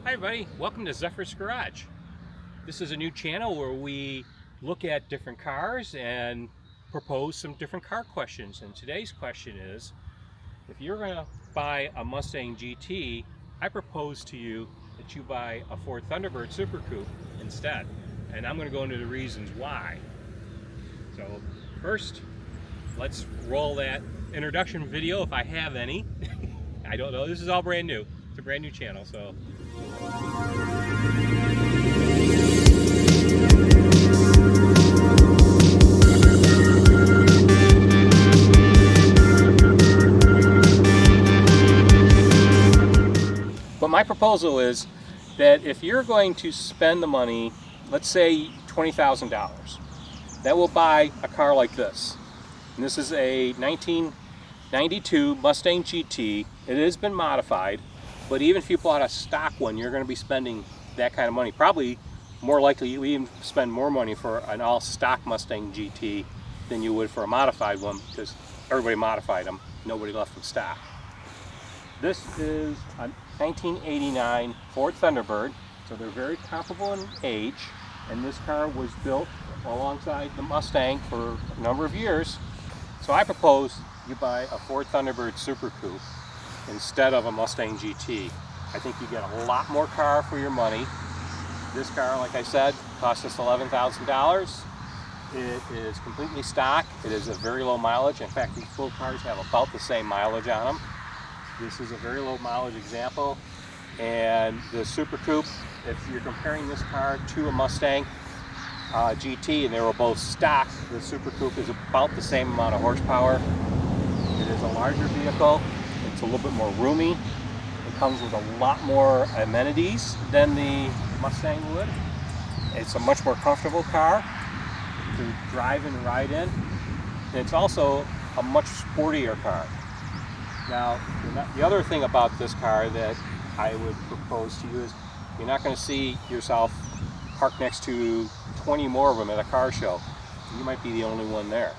Hi everybody, welcome to Zephyr's Garage. This is a new channel where we look at different cars and propose some different car questions. And today's question is, if you're going to buy a Mustang GT, I propose to you that you buy a Ford Thunderbird Super Coupe instead. And I'm going to go into the reasons why. So first, let's roll that introduction video if I have any. I don't know, this is all brand new. It's a brand new channel, so. But my proposal is that if you're going to spend the money, let's say $20,000, that will buy a car like this. And this is a 1992 Mustang GT. It has been modified, but even if you bought a stock one, you're going to be spending that kind of money. Probably more likely you even spend more money for an all stock Mustang GT than you would for a modified one, because everybody modified them, nobody left them stock. This is a 1989 Ford Thunderbird, so they're very comparable in age, and this car was built alongside the Mustang for a number of years. So I propose you buy a Ford Thunderbird Super Coupe instead of a Mustang GT. I think you get a lot more car for your money. This car, like I said, cost us $11,000. It is completely stock. It is a very low mileage. In fact, these both cars have about the same mileage on them. This is a very low mileage example. And the Super Coupe, if you're comparing this car to a Mustang GT and they were both stock, the Super Coupe is about the same amount of horsepower. It is a larger vehicle. It's a little bit more roomy. It comes with a lot more amenities than the Mustang would. It's a much more comfortable car to drive and ride in. And it's also a much sportier car. Now, the other thing about this car that I would propose to you is you're not going to see yourself parked next to 20 more of them at a car show. You might be the only one there.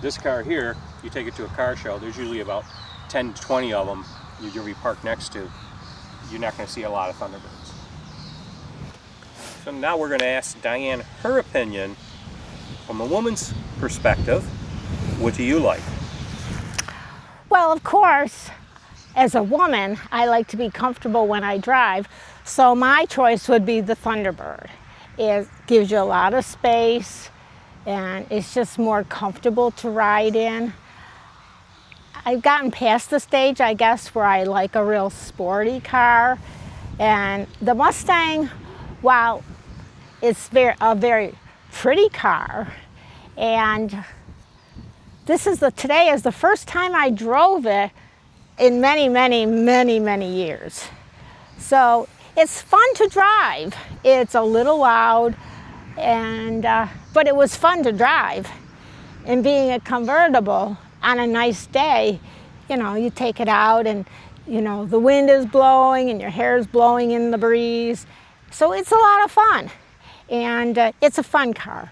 This car here, you take it to a car show, there's usually about 10 to 20 of them you're going to be parked next to. You're not going to see a lot of Thunderbirds. So now we're going to ask Diane her opinion from a woman's perspective. What do you like? Well, of course, as a woman, I like to be comfortable when I drive, so my choice would be the Thunderbird. It gives you a lot of space, and it's just more comfortable to ride in. I've gotten past the stage, I guess, where I like a real sporty car, and the Mustang, while it's a very pretty car, and today is the first time I drove it in many years. So it's fun to drive. It's a little loud, but it was fun to drive. And being a convertible on a nice day, you know, you take it out and, you know, the wind is blowing and your hair is blowing in the breeze. So it's a lot of fun. And it's a fun car.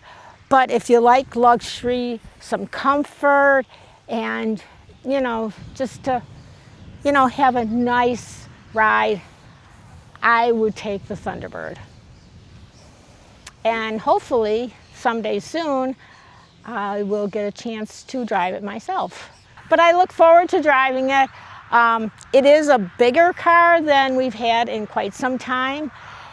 But if you like luxury, some comfort, and, you know, just to, you know, have a nice ride, I would take the Thunderbird. And hopefully, someday soon, I will get a chance to drive it myself. But I look forward to driving it. It is a bigger car than we've had in quite some time.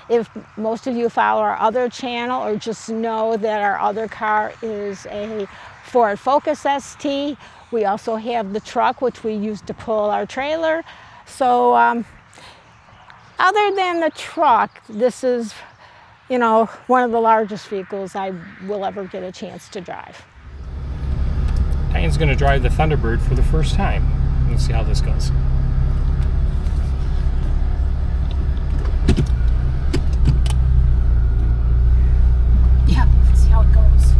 If most of you follow our other channel or just know that our other car is a Ford Focus ST, we also have the truck which we use to pull our trailer. So other than the truck, this is, you know, one of the largest vehicles I will ever get a chance to drive. Diane's going to drive the Thunderbird for the first time. Let's see how this goes. Yeah, let's see how it goes.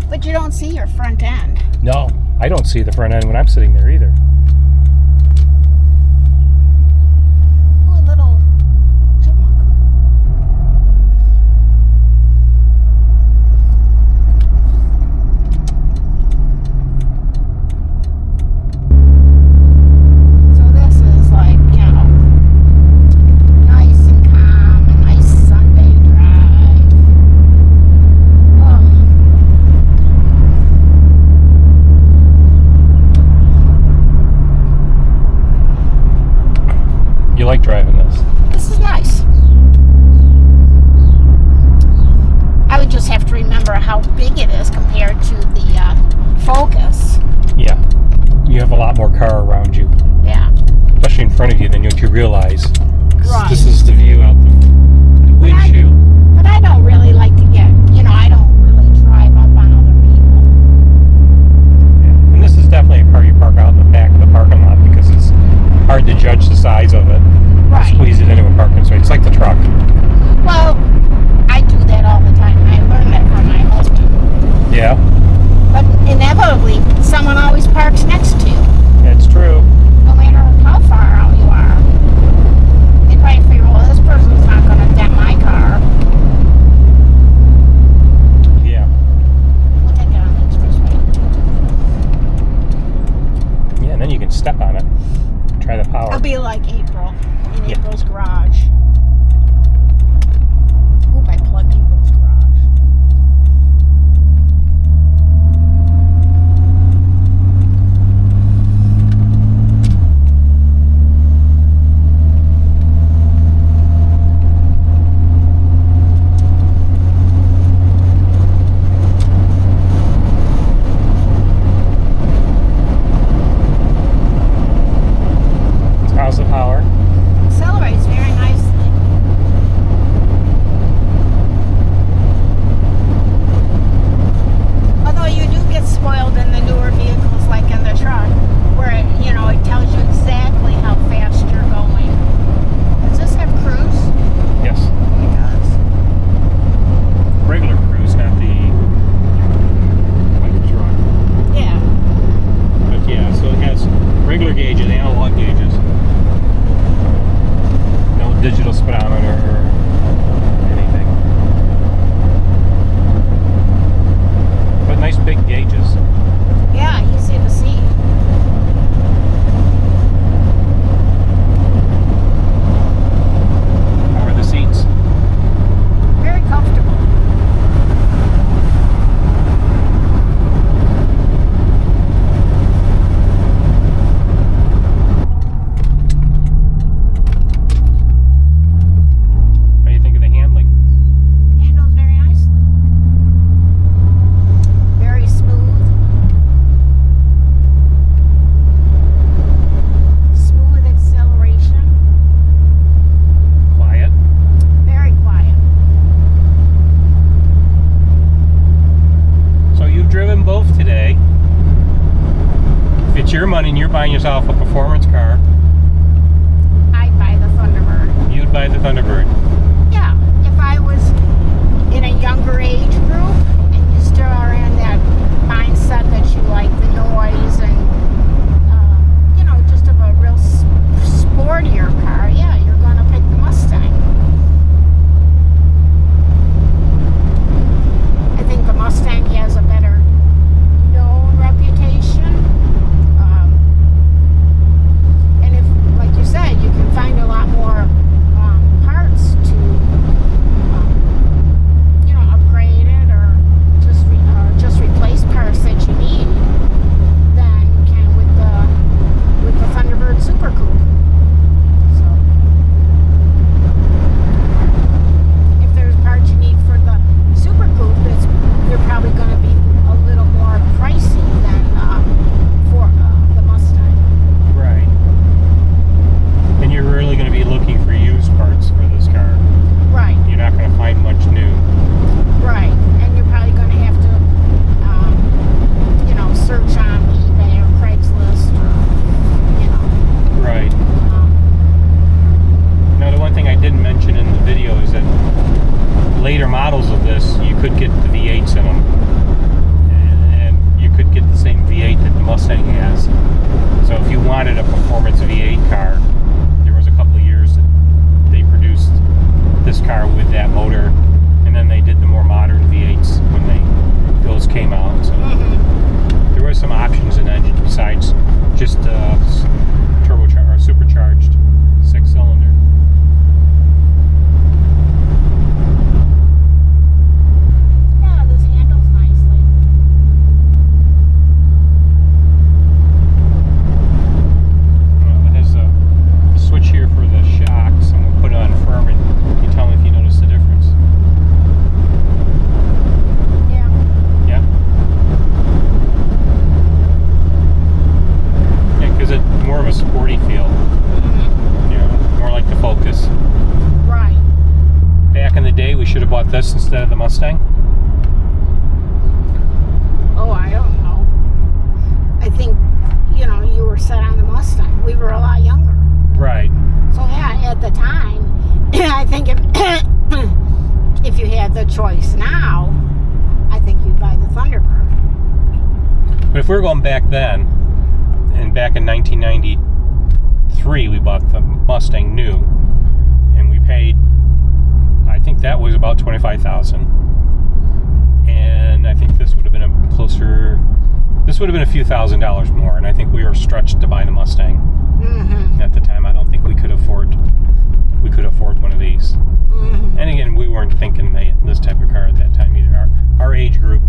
But you don't see your front end. No, I don't see the front end when I'm sitting there either. Ooh, a little chipmunk. like driving this? This is nice. I would just have to remember how big it is compared to the Focus. Yeah. You have a lot more car around you. Yeah. Especially in front of you than what you realize. Right. This is the view out the windshield. But I don't really like to get, I don't really drive up on other people. Yeah. And this is definitely a car you park out in the back of the parking lot because it's hard to judge the size of it. Right. Squeeze it into a parking space. It's like the truck. Well, I do that all the time. I learned that from my husband. Yeah. But inevitably, someone always parks next to you. It's true. No matter how far out you are. They probably figure, well, this person's not going to dent my car. Yeah. We'll take it on the expressway. Yeah, and then you can step on it. Try the power. I'll be like April in Yeah. April's garage. Oop, I plugged April's garage. How's the power? Accelerates very nicely. Although you do get spoiled in the newer vehicles, like in the truck, where it tells you exactly how fast you're going. Does this have cruise? Yes. It does. Regular cruise, not the like a truck. Yeah. But yeah, so it has regular gauges, analog gauges. No digital speedometer or anything. But nice big gauges. Yeah, easy to see. How are the seats? Very comfortable. How do you think of the handling? Handles very nicely. Very smooth. Smooth acceleration. Quiet. Very quiet. So you've driven both today. If it's your money and you're buying yourself a performance car, I'd buy the Thunderbird. you'd buy the Thunderbird. Yeah, if I was in a younger age group and you still are in that mindset that you like the noise and, just of a real sportier car, yeah, you're going to pick the Mustang. I think the Mustang has a better known reputation. And if, like you said, you can find a lot more parts to, upgrade it or just replace parts that you need than you can with the Thunderbird Super Coupe. So, if there's parts you need for the Super Coupe, they're probably going to be a little more pricey than for the Mustang. Right. And you're really going to be looking for used parts for this car. Right. You're not going to find much new. Right, and you're probably going to have to, search on eBay or Craigslist or, Right. Now, the one thing I didn't mention in the video is that later models of this, you could get the V8s in them. And you could get the same V8 that the Mustang has. So if you wanted a performance V8 car, there was a couple of years that they produced this car with that motor, and then they did the more modern V8s when those came out. So there were some options in engine besides just turbocharged or supercharged 6-cylinder. yeah, this handles nicely. It has a switch here for the shift. have bought this instead of the Mustang? Oh, I don't know. I think, you were set on the Mustang. We were a lot younger. Right. So yeah, at the time, I think if you had the choice now, I think you'd buy the Thunderbird. But if we were going back then, and back in 1993, we bought the Mustang new, and we paid, I think that was about $25,000, and I think this would have been this would have been a few $1,000s more, and I think we were stretched to buy the Mustang. Mm-hmm. At the time. I don't think we could afford one of these. Mm-hmm. And again, we weren't thinking this type of car at that time either. Our age group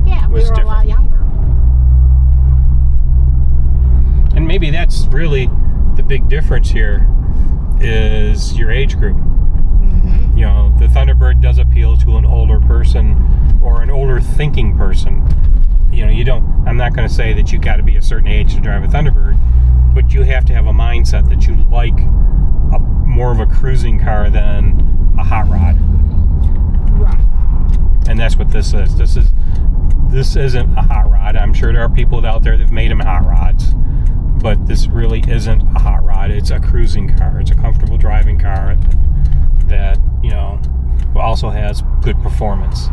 Yeah, we was were different. a lot younger. And maybe that's really the big difference here is your age group. Mm-hmm. The Thunderbird does appeal to an older person or an older thinking person. I'm not going to say that you got to be a certain age to drive a Thunderbird, but you have to have a mindset that you like more of a cruising car than a hot rod. Right. And that's what this is. This isn't a hot rod. I'm sure there are people out there that have made them hot rods, but this really isn't a hot rod. It's a cruising car. It's a comfortable driving car that also has good performance.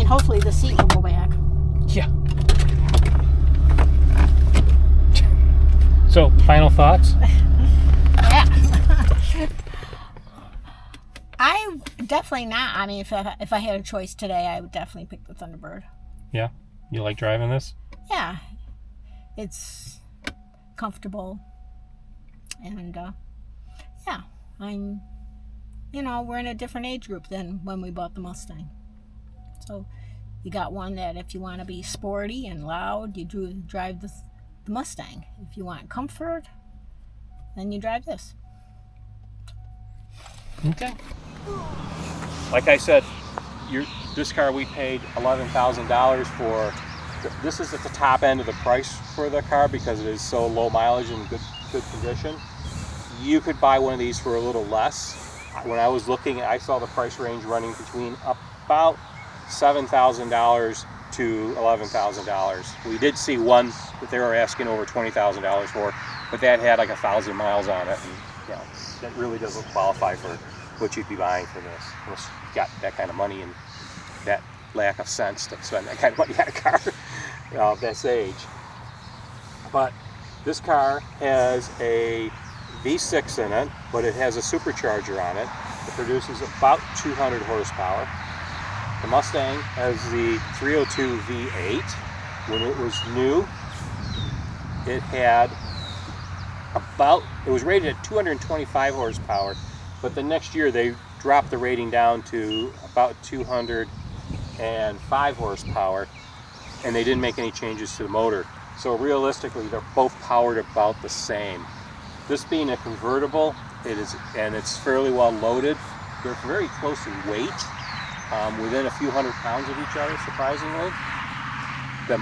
Hopefully the seat will go back. Yeah. So, final thoughts? Yeah. I definitely not. I mean, if I had a choice today, I would definitely pick the Thunderbird. Yeah? You like driving this? Yeah. It's comfortable. And, yeah. We're in a different age group than when we bought the Mustang. So you got one that if you want to be sporty and loud, you drive the Mustang. If you want comfort, then you drive this. Okay. Like I said, this car we paid $11,000 for. This is at the top end of the price for the car because it is so low mileage and good condition. You could buy one of these for a little less. When I was looking, I saw the price range running between about $7,000 to $11,000. We did see one that they were asking over $20,000 for, but that had like 1,000 miles on it, and that really doesn't qualify for what you'd be buying for this. Unless you got that kind of money and that lack of sense to spend that kind of money on a car of this age. But this car has a V6 in it, but it has a supercharger on it. It produces about 200 horsepower. The Mustang has the 302 V8. When it was new, it was rated at 225 horsepower, but the next year they dropped the rating down to about 205 horsepower, and they didn't make any changes to the motor. So realistically, they're both powered about the same. This being a convertible, it's fairly well loaded. They're very close in weight. Within a few hundred pounds of each other, surprisingly. The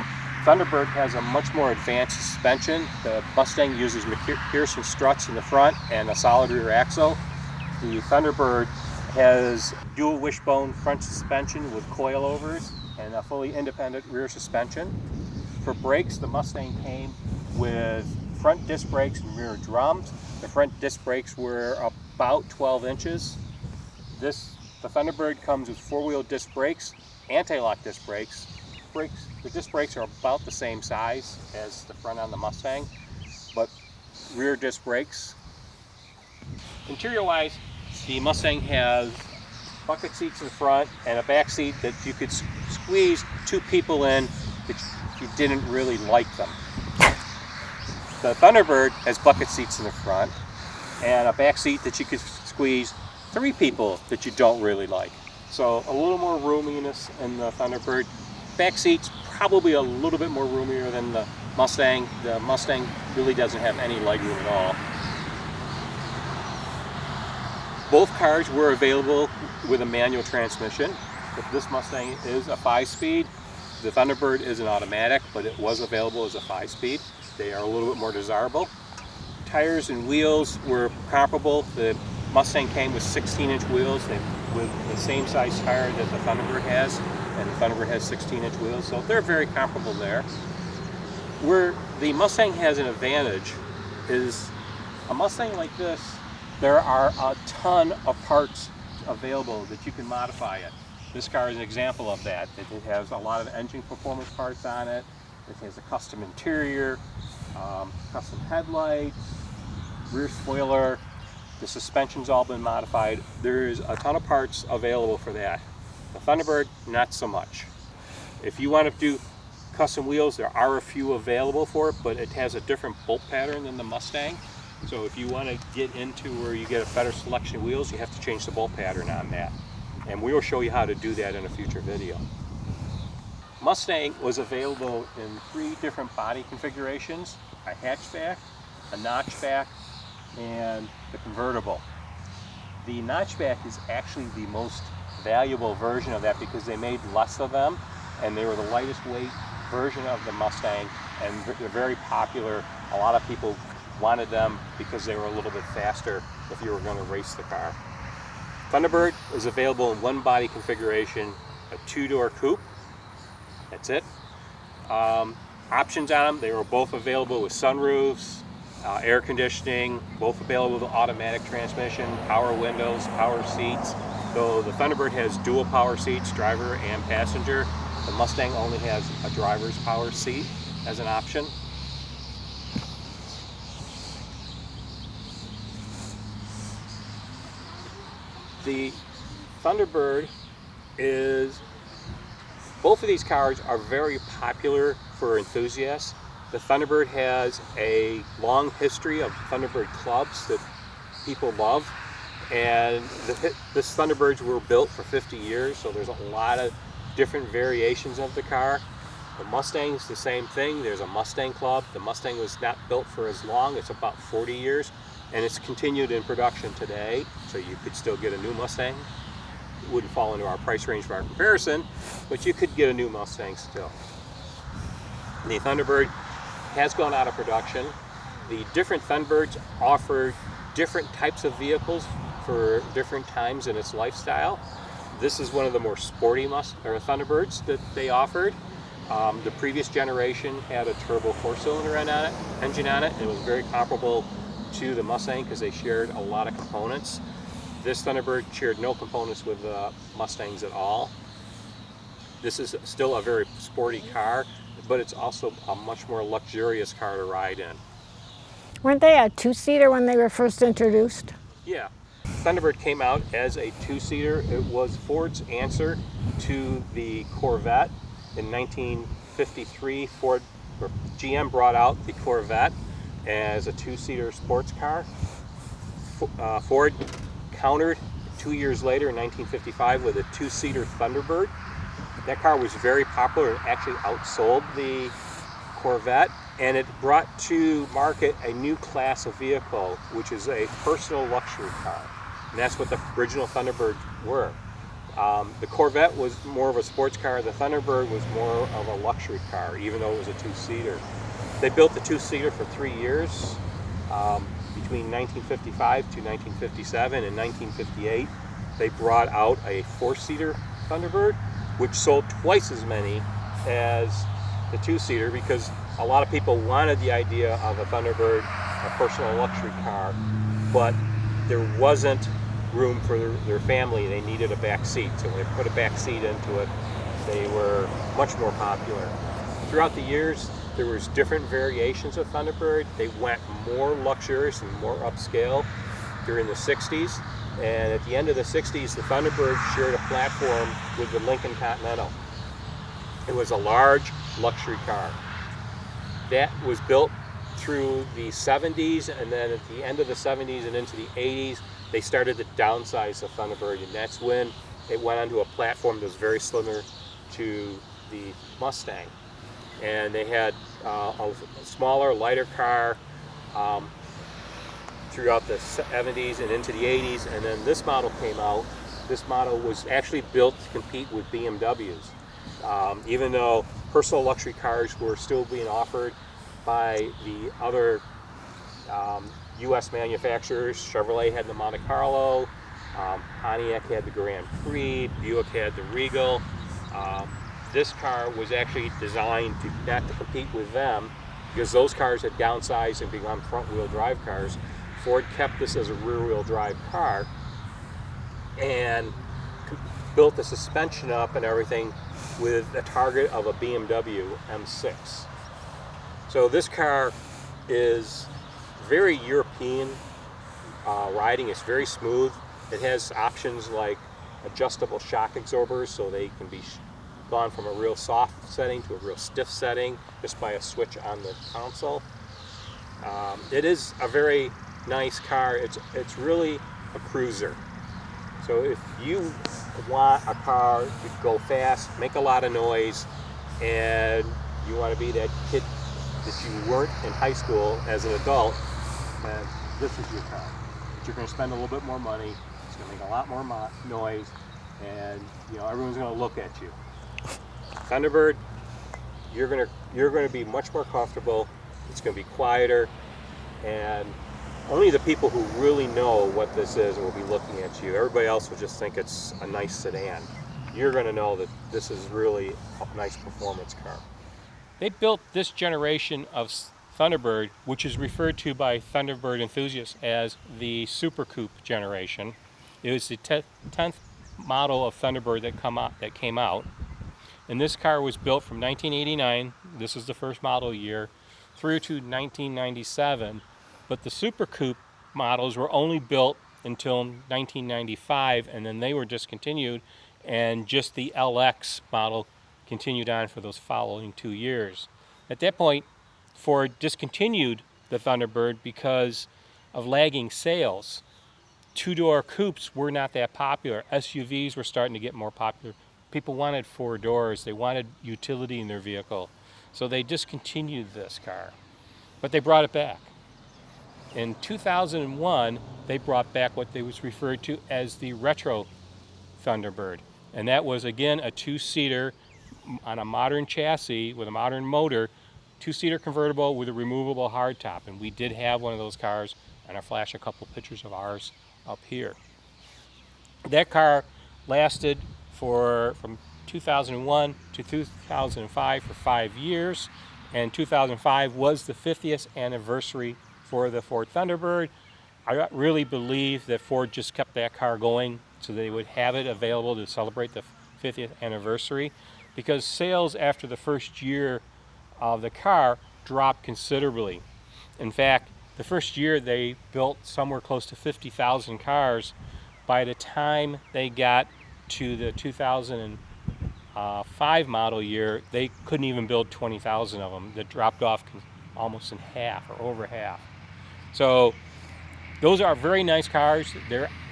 Thunderbird has a much more advanced suspension. The Mustang uses McPherson struts in the front and a solid rear axle. The Thunderbird has dual wishbone front suspension with coilovers and a fully independent rear suspension. For brakes, the Mustang came with front disc brakes and rear drums. The front disc brakes were about 12 inches. The Thunderbird comes with four-wheel disc brakes, anti-lock disc brakes. The disc brakes are about the same size as the front on the Mustang, but rear disc brakes. Interior-wise, the Mustang has bucket seats in the front and a back seat that you could squeeze two people in if you didn't really like them. The Thunderbird has bucket seats in the front and a back seat that you could squeeze three people that you don't really like. So a little more roominess in the Thunderbird. Back seats probably a little bit more roomier than the Mustang. The Mustang really doesn't have any legroom at all. Both cars were available with a manual transmission. But this Mustang is a 5-speed. The Thunderbird is an automatic, but it was available as a 5-speed. They are a little bit more desirable. Tires and wheels were comparable. The Mustang came with 16-inch wheels with the same size tire that the Thunderbird has, and the Thunderbird has 16-inch wheels, so they're very comparable there. Where the Mustang has an advantage is a Mustang like this, there are a ton of parts available that you can modify it. This car is an example of that. It has a lot of engine performance parts on it. It has a custom interior, custom headlights, rear spoiler. The suspension's all been modified. There's a ton of parts available for that. The Thunderbird, not so much. If you want to do custom wheels, there are a few available for it, but it has a different bolt pattern than the Mustang. So if you want to get into where you get a better selection of wheels, you have to change the bolt pattern on that. And we will show you how to do that in a future video. Mustang was available in 3 different body configurations: a hatchback, a notchback, and the convertible. The notchback is actually the most valuable version of that because they made less of them, and they were the lightest weight version of the Mustang, and they're very popular. A lot of people wanted them because they were a little bit faster if you were going to race the car. Thunderbird is available in 1 body configuration, a 2-door coupe. That's it. Options on them, they were both available with sunroofs, air conditioning, both available with automatic transmission, power windows, power seats. Though the Thunderbird has dual power seats, driver and passenger, the Mustang only has a driver's power seat as an option. The Thunderbird is, both of these cars are very popular for enthusiasts. The Thunderbird has a long history of Thunderbird clubs that people love, and this Thunderbirds were built for 50 years, so there's a lot of different variations of the car. The Mustang's the same thing. There's a Mustang club. The Mustang was not built for as long. It's about 40 years, and it's continued in production today, so you could still get a new Mustang. It wouldn't fall into our price range for our comparison, but you could get a new Mustang still. The Thunderbird has gone out of production. The different Thunderbirds offer different types of vehicles for different times in its lifestyle. This is one of the more sporty Thunderbirds that they offered. The previous generation had a turbo 4-cylinder engine on it, and it was very comparable to the Mustang because they shared a lot of components. This Thunderbird shared no components with the Mustangs at all. This is still a very sporty car, but it's also a much more luxurious car to ride in. Weren't they a 2-seater when they were first introduced? Yeah. Thunderbird came out as a 2-seater. It was Ford's answer to the Corvette. In 1953, GM brought out the Corvette as a 2-seater sports car. Ford countered 2 years later in 1955 with a 2-seater Thunderbird. That car was very popular and actually outsold the Corvette, and it brought to market a new class of vehicle, which is a personal luxury car. And that's what the original Thunderbirds were. The Corvette was more of a sports car. The Thunderbird was more of a luxury car, even though it was a 2-seater. They built the 2-seater for 3 years, between 1955 to 1957. In 1958, they brought out a 4-seater Thunderbird, which sold twice as many as the 2-seater because a lot of people wanted the idea of a Thunderbird, a personal luxury car, but there wasn't room for their family. They needed a back seat, so when they put a back seat into it, they were much more popular. Throughout the years, there was different variations of Thunderbird. They went more luxurious and more upscale during the 60s, and at the end of the 60s, the Thunderbird shared a platform with the Lincoln Continental. It was a large luxury car. That was built through the 70s, and then at the end of the 70s and into the 80s, they started to downsize the Thunderbird, and that's when it went onto a platform that was very similar to the Mustang. And they had a smaller, lighter car throughout the 70s and into the 80s, and then this model came out. This model was actually built to compete with BMWs. Even though personal luxury cars were still being offered by the other US manufacturers. Chevrolet had the Monte Carlo, Pontiac had the Grand Prix, Buick had the Regal. This car was actually designed not to compete with them, because those cars had downsized and become front-wheel drive cars. Ford kept this as a rear-wheel drive car and built the suspension up and everything with a target of a BMW M6. So this car is very European riding. It's very smooth. It has options like adjustable shock absorbers, so they can be gone from a real soft setting to a real stiff setting just by a switch on the console. It is a very nice car. It's really a cruiser. So if you want a car to go fast, make a lot of noise, and you want to be that kid that you weren't in high school as an adult, then this is your car. But you're going to spend a little bit more money. It's going to make a lot more noise, and everyone's going to look at you. Thunderbird, you're going to be much more comfortable. It's going to be quieter, and only the people who really know what this is will be looking at you. Everybody else will just think it's a nice sedan. You're going to know that this is really a nice performance car. They built this generation of Thunderbird, which is referred to by Thunderbird enthusiasts as the Super Coupe generation. It was the 10th model of Thunderbird that came out. And this car was built from 1989, this is the first model year, through to 1997. But the Super Coupe models were only built until 1995, and then they were discontinued, and just the LX model continued on for those following 2 years. At that point, Ford discontinued the Thunderbird because of lagging sales. Two-door coupes were not that popular. SUVs were starting to get more popular. People wanted 4 doors. They wanted utility in their vehicle. So they discontinued this car. But they brought it back. In 2001, they brought back what they was referred to as the Retro Thunderbird. And that was, again, a 2-seater on a modern chassis with a modern motor, 2-seater convertible with a removable hardtop. And we did have one of those cars, and I'll flash a couple pictures of ours up here. That car lasted from 2001 to 2005 for 5 years, and 2005 was the 50th anniversary for the Ford Thunderbird. I really believe that Ford just kept that car going so they would have it available to celebrate the 50th anniversary, because sales after the first year of the car dropped considerably. In fact, the first year they built somewhere close to 50,000 cars. By the time they got to the 2005 model year, they couldn't even build 20,000 of them. That dropped off almost in half or over half. So those are very nice cars.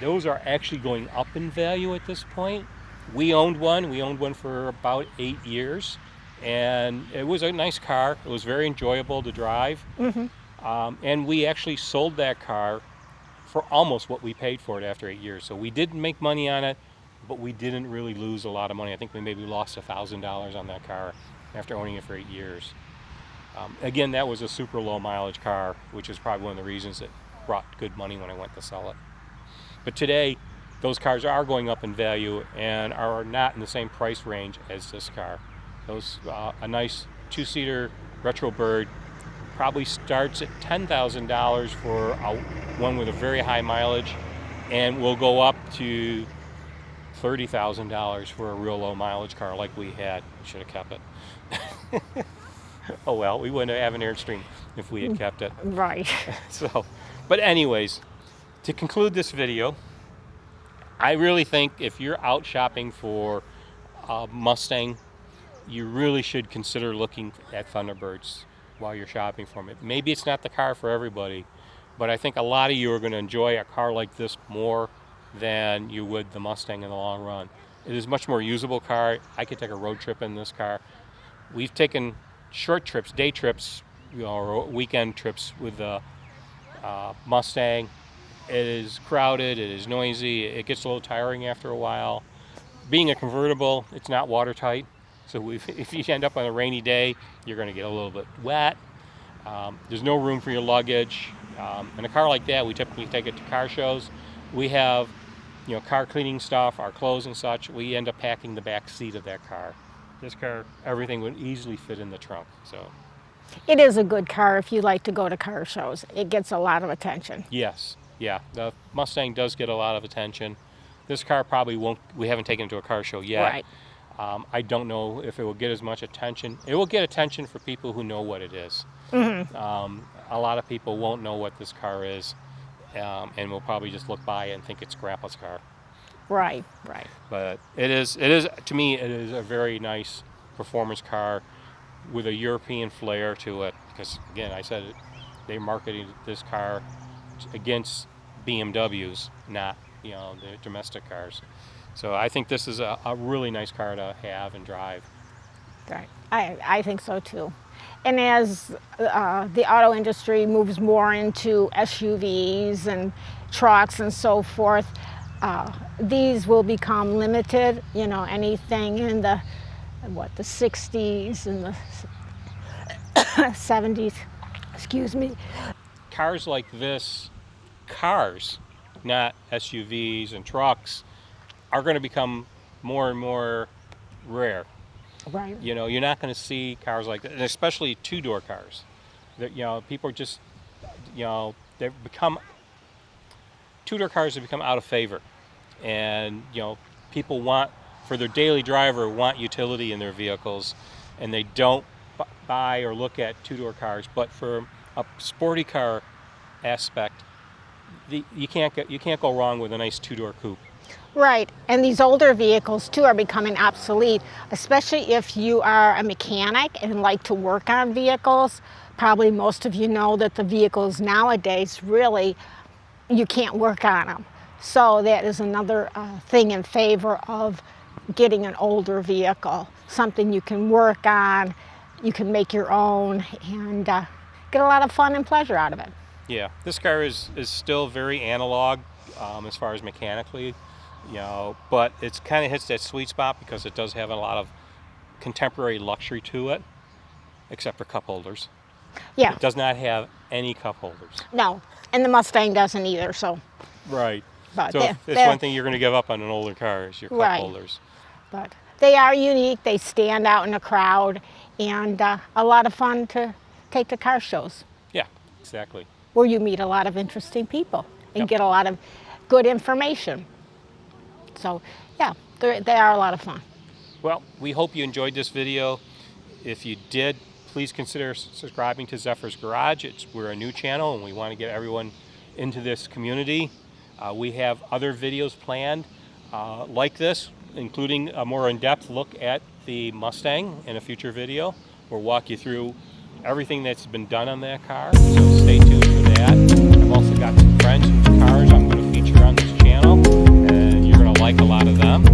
Those are actually going up in value at this point. We owned one. We owned one for about 8 years, and it was a nice car. It was very enjoyable to drive. Mm-hmm. And we actually sold that car for almost what we paid for it after 8 years. So we didn't make money on it, but we didn't really lose a lot of money. I think we maybe lost $1,000 on that car after owning it for 8 years. Again, that was a super low mileage car, which is probably one of the reasons it brought good money when I went to sell it. But today, those cars are going up in value and are not in the same price range as this car. A nice 2-seater Retro Bird probably starts at $10,000 for one with a very high mileage, and will go up to $30,000 for a real low mileage car like we had. We should have kept it. Oh well, we wouldn't have an Airstream if we had kept it. Right. But anyways, to conclude this video, I really think if you're out shopping for a Mustang, you really should consider looking at Thunderbirds while you're shopping for them. Maybe it's not the car for everybody, but I think a lot of you are going to enjoy a car like this more than you would the Mustang in the long run. It is a much more usable car. I could take a road trip in this car. We've taken short trips, day trips, or weekend trips with the Mustang. It is crowded, it is noisy, it gets a little tiring after a while. Being a convertible, it's not watertight, so if you end up on a rainy day, you're going to get a little bit wet. There's no room for your luggage. In a car like that, we typically take it to car shows. We have, car cleaning stuff, our clothes and such. We end up packing the back seat of that car. This car, everything would easily fit in the trunk. So, it is a good car if you like to go to car shows. It gets a lot of attention. yes, yeah, the Mustang does get a lot of attention. This car probably won't. We haven't taken it to a car show yet. Right. I don't know if it will get as much attention. It will get attention for people who know what it is. A lot of people won't know what this car is, and will probably just look by it and think it's Grandpa's car. Right, right. But it is to me, it is a very nice performance car with a European flair to it. Because again, I said it, they're marketing this car against BMWs, not the domestic cars. So I think this is a really nice car to have and drive. Right. I think so too. And as the auto industry moves more into SUVs and trucks and so forth, these will become limited. Anything in the 60s and the 70s. Excuse me. Cars like this, cars, not SUVs and trucks, are going to become more and more rare. Right. You're not going to see cars like that, and especially two-door cars. That people are just, two-door cars have become out of favor, and people want, for their daily driver, want utility in their vehicles, and they don't buy or look at two-door cars. But for a sporty car aspect, you can't go wrong with a nice two-door coupe. Right, and these older vehicles too are becoming obsolete, especially if you are a mechanic and like to work on vehicles. Probably most of you know that the vehicles nowadays, really, you can't work on them. So that is another thing in favor of getting an older vehicle, something you can work on, you can make your own, and get a lot of fun and pleasure out of it. Yeah, this car is still very analog as far as mechanically. But it's kind of hits that sweet spot because it does have a lot of contemporary luxury to it, except for cup holders. Yeah. It does not have any cup holders. No, and the Mustang doesn't either, so. Right. But so that's one thing you're going to give up on an older car is your cup holders. But they are unique, they stand out in a crowd, and a lot of fun to take to car shows. Yeah, exactly. Where you meet a lot of interesting people and get a lot of good information. So, yeah, they are a lot of fun. Well, we hope you enjoyed this video. If you did, please consider subscribing to Zephyr's Garage. We're a new channel, and we want to get everyone into this community. We have other videos planned like this, including a more in-depth look at the Mustang in a future video. We'll walk you through everything that's been done on that car, so stay tuned for that. I've also got some friends with cars I'm going to feature on this channel, and you're going to like a lot of them.